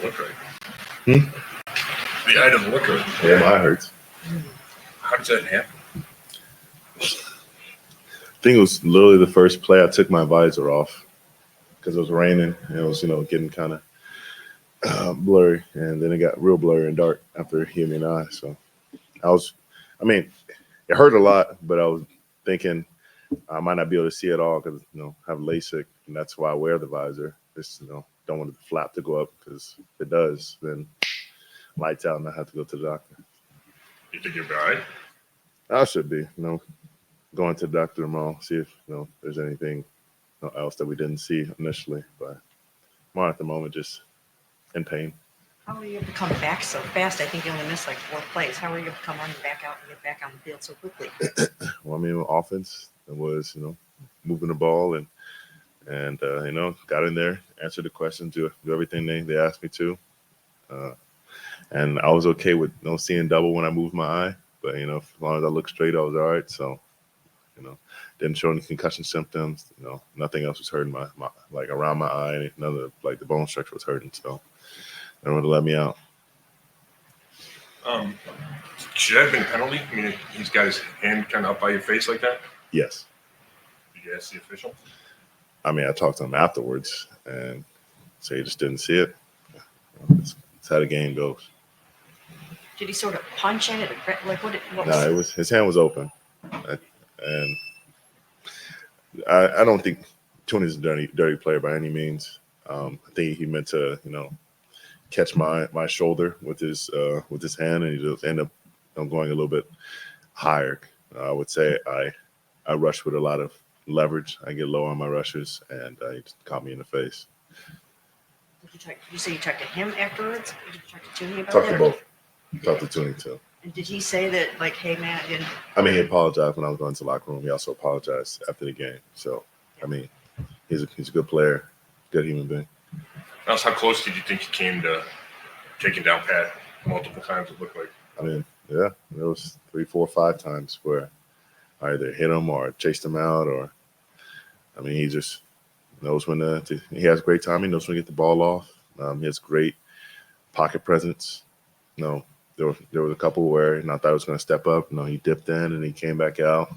look right. The eye doesn't look right. Yeah, my eye hurts. How does that happen? I think it was literally the first play I took my visor off because it was raining and it was, getting kind of blurry. And then it got real blurry and dark after it hit me in the eye. So it hurt a lot, but I was thinking I might not be able to see it all because, I have LASIK, and that's why I wear the visor. Just, don't want the flap to go up because if it does, then lights out and I have to go to the doctor. You think you're all right? I should be, going to the doctor tomorrow, see if, there's anything else that we didn't see initially. But more at the moment, just in pain. How were you able to come back so fast? I think you only missed like 4 plays. How were you able to come running back out and get back on the field so quickly? Well, offense was, moving the ball and got in there, answered the questions, do everything they asked me to. And I was okay with seeing double when I moved my eye. But, as long as I looked straight, I was all right. So, didn't show any concussion symptoms. Nothing else was hurting my like around my eye. None of the bone structure was hurting. So they would have let me out. Should that have been a penalty? I mean, he's got his hand kind of up by your face like that? Yes. Did you ask the official? I mean, I talked to him afterwards and so he just didn't see it. It's how the game goes. Did he sort of punch at it? Like what was No, it was his hand was open. And I don't think Tony's a dirty player by any means. I think he meant to, catch my shoulder with his hand, and he just ended up going a little bit higher. I would say I rush with a lot of leverage. I get low on my rushes, and he just caught me in the face. Did you say you talked to him afterwards? Did you talk to Tooney about Talked that? to both. Talked to Tooney too. And did he say that, like, hey man, I didn't? I mean, he apologized when I was going to the locker room. He also apologized after the game. So, I mean, he's a good player, good human being. Now, how close did you think he came to taking down Pat multiple times? It looked like. I mean, yeah, there was 3, 4, 5 times where I either hit him or chased him out, or I mean, he just knows when he has great timing. Knows when to get the ball off. He has great pocket presence. There was a couple where I thought I was going to step up. He dipped in and he came back out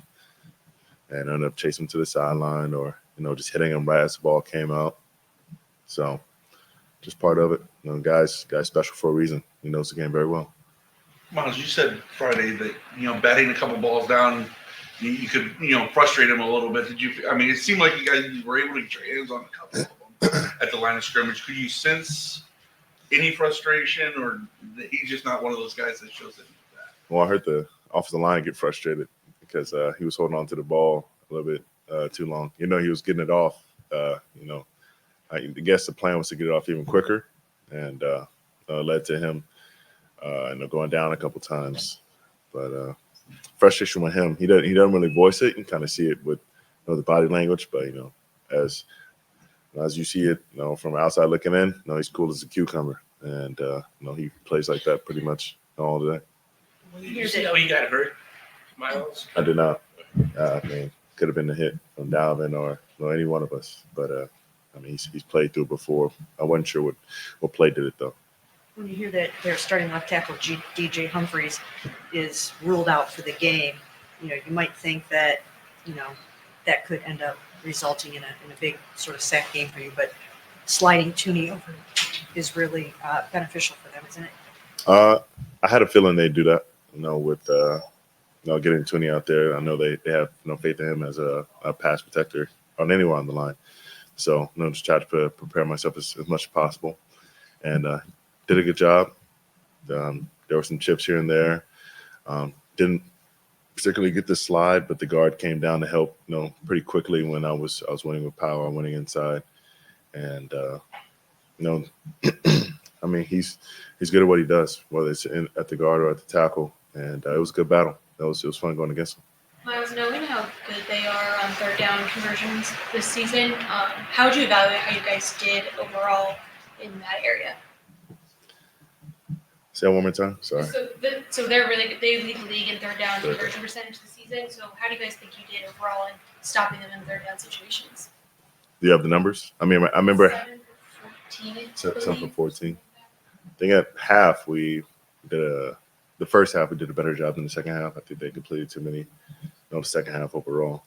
and ended up chasing him to the sideline, or just hitting him right as the ball came out. So, just part of it. Guys special for a reason. He knows the game very well. Myles, you said Friday that batting a couple balls down, you could frustrate him a little bit. Did you? I mean, it seemed like you guys were able to get your hands on a couple of them at the line of scrimmage. Could you sense any frustration, or he's just not one of those guys that shows that? Well, I heard the offensive line get frustrated because he was holding on to the ball a little bit too long. He was getting it off. I guess the plan was to get it off even quicker, and led to him going down a couple times. But frustration with him, he doesn't really voice it. You can kind of see it with the body language, but as you see it, from outside looking in, he's cool as a cucumber, and he plays like that pretty much all day. Did you see how he got hurt, Myles? I did not. I mean, could have been the hit from Dalvin or any one of us, but I mean, he's played through before. I wasn't sure what play did it though. When you hear that their starting left tackle DJ Humphries is ruled out for the game, you might think that that could end up resulting in a big sort of sack game for you. But sliding Tooney over is really beneficial for them, isn't it? I had a feeling they'd do that. With getting Tooney out there, I know they have faith in him as a pass protector on anyone on the line. So just try to prepare myself as much as possible, and did a good job. There were some chips here and there. Didn't particularly get the slide, but the guard came down to help, pretty quickly when I was winning with power, winning inside, and I mean he's good at what he does, whether it's at the guard or at the tackle, and it was a good battle. It was fun going against him. Myles, knowing how good they are on third down conversions this season, how would you evaluate how you guys did overall in that area? Say that one more time. Sorry. So they're really good. They lead the league in third down conversion percentage this season. So how do you guys think you did overall in stopping them in third down situations? Do you have the numbers? I mean, I remember 7 for 14. 7 for 14. think at half we did the first half we did a better job than the second half. I think they completed too many, the second half overall.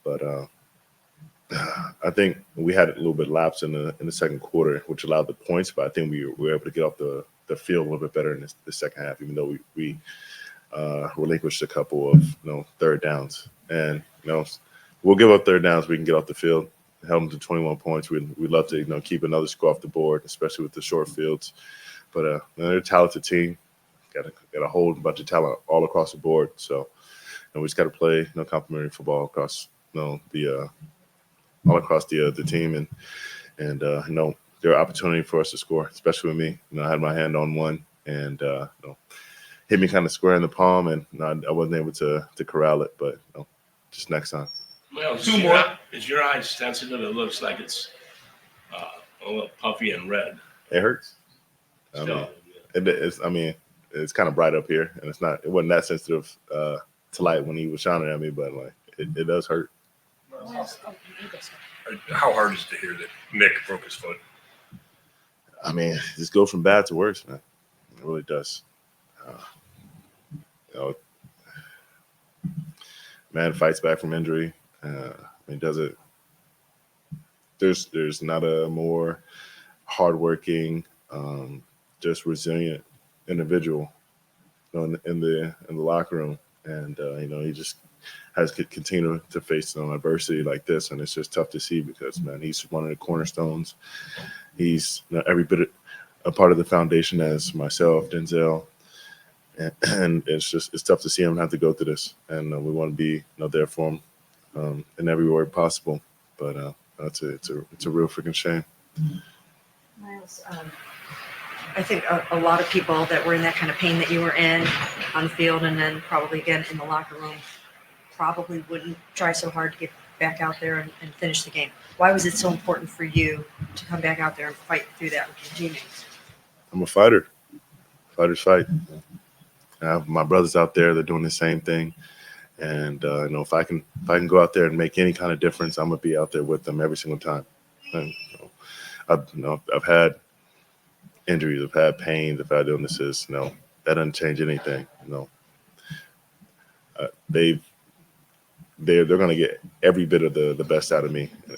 But I think we had a little bit lapse in the second quarter, which allowed the points. But I think we were able to get off the field a little bit better in the second half, even though we relinquished a couple of third downs. And we'll give up third downs. We can get off the field, held them to 21 points. We'd love to keep another score off the board, especially with the short fields. But they're a talented team. Got a whole bunch of talent all across the board. So we just got to play complementary football across all across the team, and there are opportunity for us to score, especially with me. I had my hand on one and hit me kind of square in the palm, and I wasn't able to corral it. But just next time. Well, Two more. Is your eye sensitive? It looks like it's a little puffy and red. It hurts. I mean, it's kind of bright up here, and it wasn't that sensitive to light when he was shining at me, but like it does hurt. How hard is it to hear that Nick broke his foot? I mean, just go from bad to worse, man. It really does. Man fights back from injury. I mean, does it? There's not a more hardworking, just resilient individual, in the locker room, and he just has to continue to face adversity like this, and it's just tough to see because, man, he's one of the cornerstones. He's every bit a part of the foundation as myself, Denzel, and it's tough to see him have to go through this, and we want to be there for him in every way possible. But it's a real freaking shame. Myles, I think a lot of people that were in that kind of pain that you were in on the field, and then probably again in the locker room, probably wouldn't try so hard to get back out there and finish the game. Why was it so important for you to come back out there and fight through that with your teammates? I'm a fighter. Fighters fight. I have my brothers out there. They're doing the same thing. And if I can go out there and make any kind of difference, I'm gonna be out there with them every single time. And, I've had injuries, I've had pains, I've had illnesses. That doesn't change anything. They're gonna get every bit of the best out of me in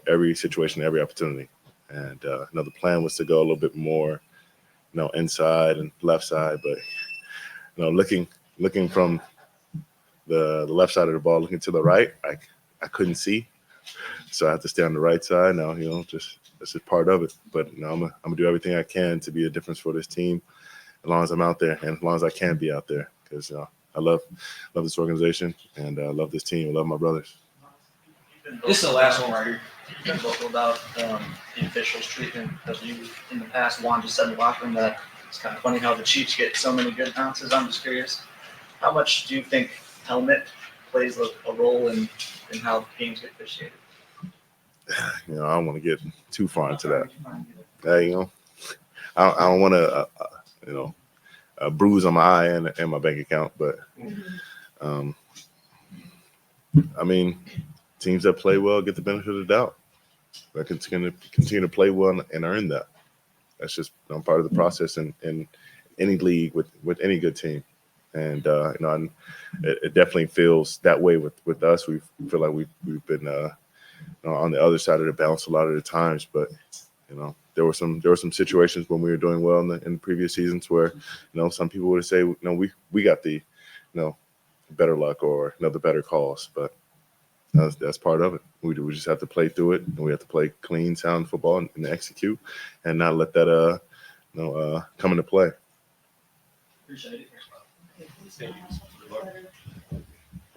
every situation, every opportunity. And the plan was to go a little bit more, inside and left side, but looking from the left side of the ball, looking to the right, I couldn't see, so I have to stay on the right side now. Just that's just part of it. But I'm gonna do everything I can to be a difference for this team, as long as I'm out there and as long as I can be out there, because I love this organization and I love this team. I love my brothers. This is the last one right here. You've been vocal about the officials' treatment of you in the past. Juan just said in the locker room that it's kind of funny how the Chiefs get so many good bounces. I'm just curious, how much do you think helmet plays a role in how games get officiated? I don't want to get too far into that. I don't want to, a bruise on my eye and my bank account, but I mean, teams that play well get the benefit of the doubt. That continue to play well and earn that. That's just part of the process in any league with any good team. And it definitely feels that way with us. We feel like we've been on the other side of the balance a lot of the times, but there were some situations when we were doing well in the previous seasons where some people would say we got the better luck or the better calls, but that's part of it. We just have to play through it, and we have to play clean, sound football and execute, and not let that come into play. Appreciate it. Thank you. Good luck.